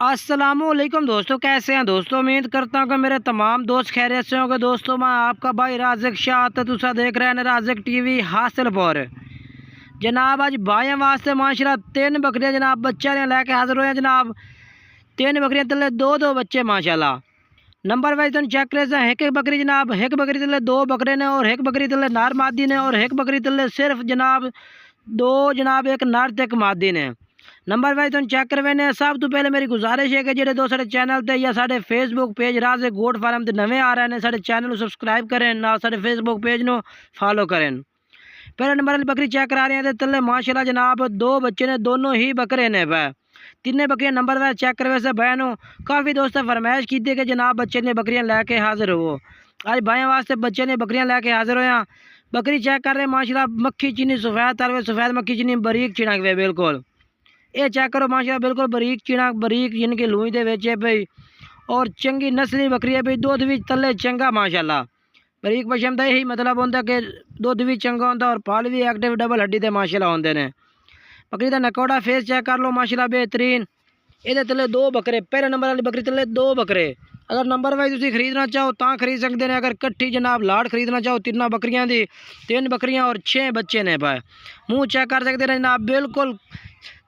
अस्सलामुअलैकुम दोस्तों, कैसे हैं दोस्तों। उम्मीद करता हूँ कि मेरे तमाम दोस्त खैरियत से होंगे। दोस्तों मैं आपका भाई राज़िक शाह तुसा देख रहे हैं राज़िक टीवी हासिलपुर। जनाब आज भाइयों वास्ते माशाल्लाह 3 बकरियां जनाब बच्चा ने लेके हाजिर हुए हैं जनाब। 3 बकरियां तले दो बच्चे माशाल्लाह। नंबर वाइज तुम चेक करे एक बकरी जनाब, एक बकरी तले 2 बकरे ने और एक बकरी तले नार मादी ने और एक बकरी तले सिर्फ जनाब 2 जनाब एक नार ते एक मादी ने। नंबर वाइज तुम चेक करवे ने। सब तो पहले मेरी गुजारिश है कि जो दो साढ़े चैनल ते या साढ़े फेसबुक पेज राज़िक गोट फार्म ते नवे आ रहे हैं साढ़े चैनल को सब्सक्राइब करें ना साढ़े फेसबुक पेज नो फॉलो करें। पहले नंबर वाली बकरी चेक करा रहे हैं तले माशाल्लाह जनाब 2 बच्चे ने, दोनों ही बकरे ने वह 3 बकरियां नंबर वाइज चेक करवे से बहनों काफ़ी दोस्त फरमाइश की थी कि जनाब बच्चे ने बकरियां लैके हाजिर हो। आज भाइयों वास्ते बच्चे ने बकरियां लैके हाजिर हो। बकरी चेक कर रहे हैं माशाल्लाह मक्खी चीनी सफ़ेद तरवे सफ़ेद मक्खी चीनी बरीक चिड़क वे बिल्कुल ये चेक करो माशाल्लाह बिल्कुल बरीक चिड़क बरीक जिनकी लूई दे विच है भाई और चंगी नस्ली बकरी है भाई। दुध भी तले चंगा माशाल्लाह बरीक पशम का यही मतलब होंगे कि दुध भी चंगा होंगे और फल भी एक्टिव डबल हड्डी के माशाल्लाह होंगे ने। बकरी का नकोड़ा फेस चेक कर लो माशाल्लाह बेहतरीन। ये तले 2 बकरे, पहले नंबर वाली बकरी तले 2 बकरे। अगर नंबर वाइज तुम खरीदना चाहो तो खरीद सकते हैं। अगर कट्ठी जनाब लाट खरीदना चाहो 3 बकरियां दी 3 बकरियां और 6 बच्चे ने भाई। मुँह चेक कर सकते हैं जनाब बिल्कुल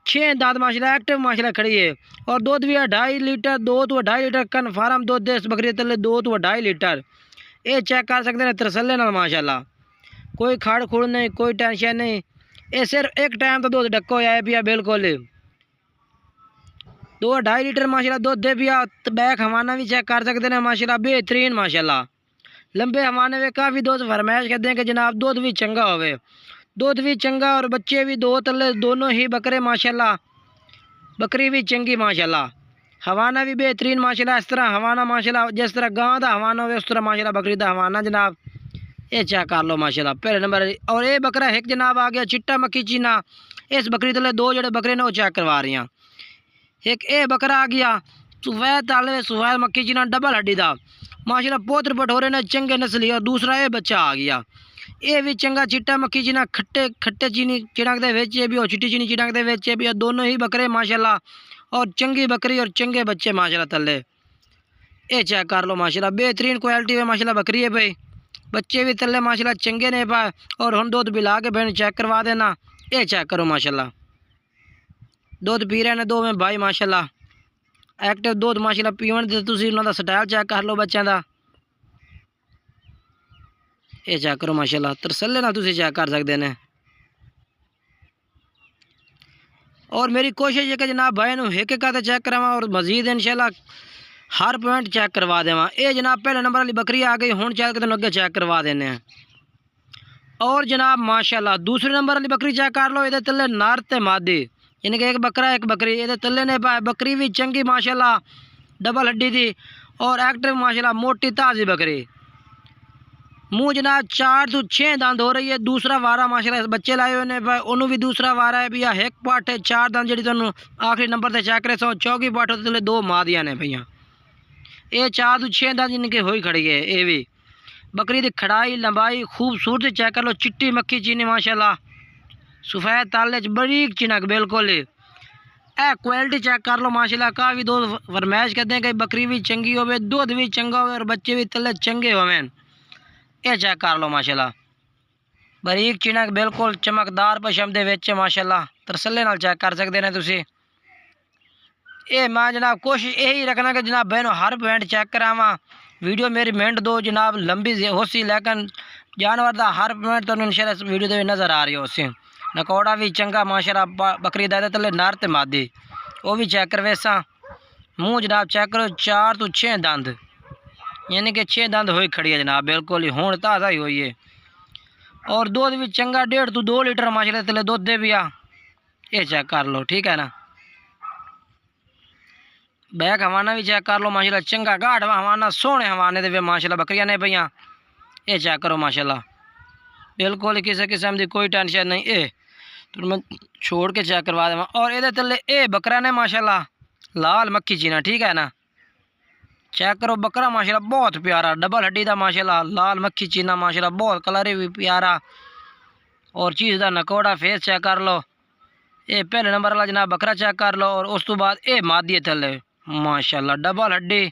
6 दांत माशाल्लाह एक्टिव माशाल्लाह खड़ी है और दूध भी 2.5 लीटर 2 तो 2.5 लीटर कन्फर्म दूध दे बकरी तले 2 तो 2.5 लीटर। ये चेक कर सकते हैं तरसले नाल माशाल्लाह कोई खड़ खुड़ नहीं कोई टेंशन नहीं। ये सिर्फ एक टाइम तो दूध डक्को आया पिया बिल्कुल 2-2.5 लीटर माशाल्लाह दूध दे पिया। बैक हवाना भी चेक कर सकते हैं माशाल्लाह बेहतरीन माशाल्लाह लंबे हवाने में। काफ़ी दोस्त फरमाइश करते हैं कि जनाब दूध भी चंगा होवे, दूध भी चंगा और बच्चे भी 2 तले दोनों ही बकरे माशाल्लाह। बकरी भी चंगी माशाल्लाह, हवाना भी बेहतरीन माशाल्लाह। इस तरह हवाना माशाल्लाह जिस तरह गांव का हवाना हो उस तरह माशाल्लाह बकरी का हवाना जनाब। ये चेक कर लो माशाल्लाह पहले नंबर। और ये बकरा एक जनाब आ गया चिट्टा मक्खी चीना। इस बकरी तले 2 जोड़े बकरे ने वो चेक करवा रही हैं। एक ये बकरा आ गया सफ़ेद ताले सफ़ेद मक्खी चीना डबल हड्डी का माशाल्लाह पोत्र पठोरे ने चंगे नस्ली। और दूसरा ये बच्चा आ गया ये भी चंगा चिट्टा मक्खी चीना खट्टे खट्टे चीनी चिड़क दे वेचे भी और चिट्टी चीनी चिड़क दे वेचे भी और दोनों ही बकरे माशाल्लाह और चंगी बकरी और चंगे बच्चे माशाल्लाह तले। ये चेक कर लो माशाल्लाह बेहतरीन क्वालिटी में माशाल्लाह बकरी है भाई। बच्चे भी तले माशाल्लाह चंगे ने पाए और हम दूध पिला के बहन चेक करवा देना। ये चेक करो माशाल्लाह दूध पी रहे ने 2 में भाई माशाल्लाह एक्टिव दूध माशाल्लाह पीवन दे तुसी उन्हां दा स्टाइल चेक कर लो बच्चों का। ये चेक करो माशाल्लाह तरसले ना तुसी चेक कर सकते हैं। और मेरी कोशिश है कि जनाब भाई ने एक एक चेक करावा और मजीद इंशाल्लाह हर पॉइंट चेक करवा देवा। ये जनाब पहले नंबर वाली बकरी आ गई हूँ चल के तुम अगे चेक करवा देने हैं। और जनाब माशाल्लाह दूसरे नंबर वाली बकरी चेक कर लो। ये तले नार ते मादी यानी कि एक बकरा एक बकरी ये तले ने पाए। बकरी भी चंगी माशाल्लाह डबल हड्डी थी और एक्टिव माशाल्लाह मोटी ताज़ी बकरी। मुँह जनाब 4 तो 6 दांत हो रही है। दूसरा वारा माशाल्लाह बच्चे लाए हुए ने भाई उन्होंने भी दूसरा वारा है भैया। एक पाठ है 4 दांत जी तुम आखिरी नंबर से चेक करे सो चौकी पाठ होते तले 2 मादियाँ ने भैया। ये 4 तो 6 दांत जिनके हो ही खड़ी है। ये भी बकरी की खड़ाई लंबाई खूबसूरती चेक कर लो। चिट्टी मक्खी चीनी माशाल्लाह सफ़ेद ताले बरीक चिनक बिल्कुल ए क्वालिटी चेक कर लो माशाल्लाह। काफ़ी दोस्त फरमाइश करते हैं कि बकरी भी चंगी होवे दूध भी चंगा होवे और बच्चे भी तले चंगे होवे। ये चेक कर लो माशाल्लाह बरीक चिनक बिल्कुल चमकदार पशम दे विच माशाल्लाह तरसले नाल चेक कर सकते हैं तुसी। ये मैं जनाब कोशिश यही रखना कि जनाब बहनों हर पॉइंट चेक करावा। वीडियो मेरी मेहनत दो जनाब लंबी होसी लेकिन जानवर का हर पॉइंट तो इंशाल्लाह वीडियो दे नज़र आ रही हो उसी। नकोड़ा भी चंगा माशाल्लाह बकरी दा तले नार ते मादी वो भी चेक करवे सा। मुँह जनाब चेक करो 4 तो 6 दंद यानी कि 6 दंद हो खड़ी है जनाब बिल्कुल ही हूँ ताज़ा ही हुई है। और दूध भी चंगा 1.5 तो 2 लीटर माशाल्लाह तले दूध दे भी आ। ये चेक कर लो ठीक है ना। बैक हवाना भी चेक कर लो माशाल्लाह चंगा गाढ़ हवाना सोहने हवाने दे माशाल्लाह बकरियां ने भैया। ये चेक करो माशाल्लाह बिल्कुल किसी किस्म की कोई टेंशन नहीं। ये तो मैं छोड़ के चेक करवा देवा। और ये तले ये बकरा ने माशाल्लाह लाल मक्खी चीना ठीक है ना। चेक करो बकरा माशाल्लाह बहुत प्यारा डबल हड्डी का माशाल्लाह लाल मक्खी चीना माशाल्लाह बहुत कलर भी प्यारा और चीज़ का नकोड़ा फेस चेक कर लो। ये पहले नंबर वाला जनाब बकरा चेक कर लो। और उस तो बाद ये मादी थले माशाल्लाह डबल हड्डी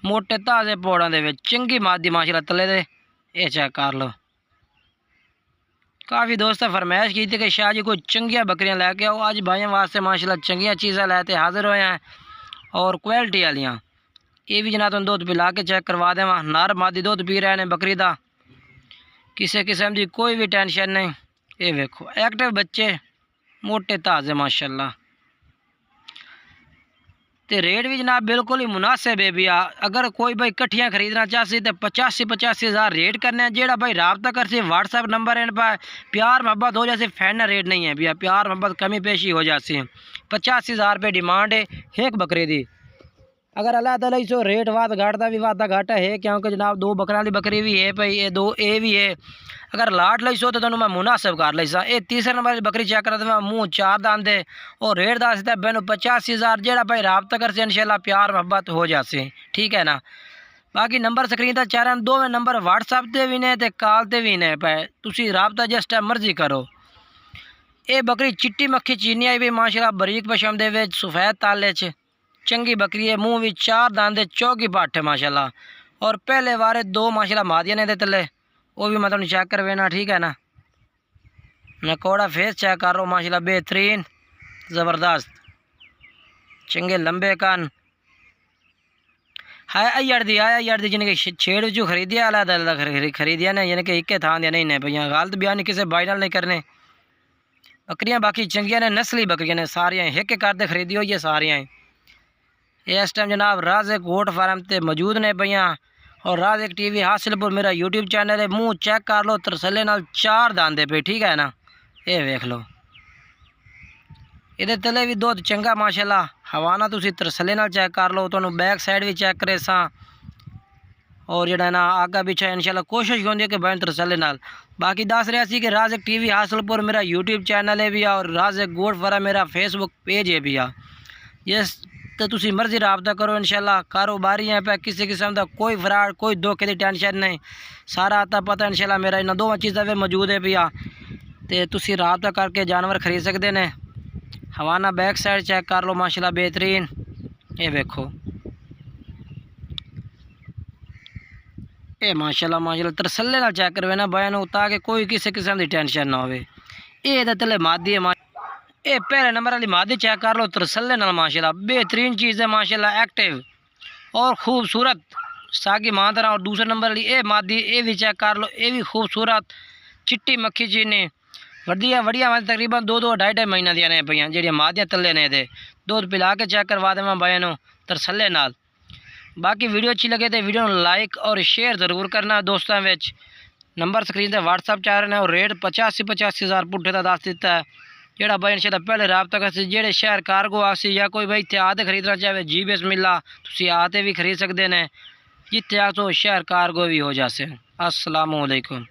मोटे ताज़े पौड़ों के चंगी मादी माशाल्लाह तले दे। ये चेक कर लो। काफ़ी दोस्त फरमाइश की थी कि शाह जी कोई चंगिया बकरियां लैके आओ। अज भाइयों वास्ते माशाल्लाह चंगिया चीज़ा लैते हाजिर होए हैं और क्वालिटी वालियाँ। ये भी जना तुम दुध पिला के चेक करवा देव। नर मादी दुध पी रहे हैं बकरी का, किसी किस्म की कोई भी टेंशन नहीं। ये वेखो एक्टिव बच्चे मोटे ताज़े माशाल्लाह। तो रेट भी जनाब बिल्कुल ही मुनासिब है भैया। अगर कोई भाई कट्ठियाँ खरीदना चाहती तो 85 हज़ार रेट करने हैं। जेड़ा भाई रबता कर सी व्हाट्सएप नंबर इन पर प्यार मोहब्बत हो जाती, फाइनल रेट नहीं है भैया। प्यार मोहब्बत कमी पेशी हो जाती है। 85 हज़ार रुपये डिमांड है एक बकरे की। अगर अल्लाह ताला इसो रेट वाद घाटता भी वादा घाटा है, क्योंकि जनाब दो बकरा की बकरी भी है भाई, ये दो ए भी है। अगर लाट ली सो तो तुम मैं मुनासिब कर ली सा। ये तीसरे नंबर की बकरी चेक करा तो मुँह 4 दांत है और रेट दस दिता मैंने 85 हज़ार। जेड़ा भाई रबता कर से इंशाल्लाह प्यार मोहब्बत हो जासे, ठीक है ना। बाकी नंबर स्क्रीन पर चार दो में नंबर व्हाट्सएप से भी ने तो कॉल से भी ने पे, तुम रबता जिस टाइम मर्जी करो। ये बकरी चिट्टी मक्खी चीनी आई भी माशाल्लाह बरीक पशम दे सफ़ेद ताले च चंगी बकरी है। मुँह भी 4 दांत चौकी पट है माशाल्लाह। और पहले वारे दो माशाल्लाह मादिया ने दे तले, वो भी मतलब चेक कर लेना, ठीक है ना। नकोड़ा फेस चेक कर लो माशाल्लाह बेहतरीन ज़बरदस्त चंगे लंबे कान है। अय्यर दी जिनके छेड़ जो खरीदिया अलग अलग खरीदिया ने, यानी कि एक थान दिया नहीं भैया। गलत बयान किसी बाई नाल नहीं करने। बकरियाँ बाकी चंगिया ने नस्ली बकरियाँ ने सारिया एक करते खरीदी हुई है सारिया। इस टाइम जनाब राज़िक गोट फार्म ते मौजूद ने भैया। और राज़िक टीवी हासिलपुर मेरा यूट्यूब चैनल है। मुँह चेक कर लो तरसले नाल 4 दांदे पे, ठीक है ना। ये वेख लो ये तले भी दुध चंगा माशाल्लाह। हवाना तुसी तरसले नाल चेक कर लो, तो बैक साइड भी चेक करे सा। और जड़ा ना आगा पीछे इंशाल्लाह कोशिश होंगी कि बैन तरसले नाल। बाकी दस रहा सी कि राज़िक टीवी हासिलपुर मेरा यूट्यूब चैनल है भैया और राज़िक गोट फार्म मेरा फेसबुक पेज है भैया। यस तो तुसी मर्जी रबता करो इंशाल्लाह। कारोबारी है पे, किसी किस्म का कोई फ्रॉड कोई धोखे की टेंशन नहीं। सारा आता पता इंशाल्लाह मेरा इन दोवें चीज़ों में मौजूद है भैया। तो तुसी रबता करके जानवर खरीद सकते हैं। हवाना बैक साइड चेक कर लो माशाल्लाह बेहतरीन। ये देखो ये माशाल्लाह माशाल्लाह तरसले नाल चेक करवे ना बयान, ताकि कोई किसी किस्म की टेंशन ना हो। ये तले मादी है। ये पहले नंबर वाली मादी चेक कर लो तरसले नाल माशाल्लाह बेहतरीन चीज़ है माशाल्लाह। एक्टिव और खूबसूरत सागी मां तरह। और दूसरे नंबर वाली ये मादी, ये भी चेक कर लो, ये भी खूबसूरत चिट्टी मक्खी चीनी वड़िया वड़िया। मैं तकरीबन 2-2 2.5 महीना दिया ने पईयां जी मादियाँ तले ने दे। दूध पिला के चेक करवा देव बयानों तरसले नाल। बाकी वीडियो अच्छी लगे तो वीडियो लाइक और शेयर ज़रूर करना दोस्तों में। नंबर स्क्रीन पर व्हाट्सएप चाह रहे हैं और रेट 85 हज़ार पुट्ठे का दस दिता है। जेड़ा भाई इंशाल्लाह पहले रबता कर जेड़े शहर कारगो आसी या कोई भाई इतने आते खरीदना चाहे जी बिस्मिल्लाह तुसी आते भी खरीद सकते हैं। जितने आ तो शहर कारगो भी हो जासे। अस्सलामु अलैकुम।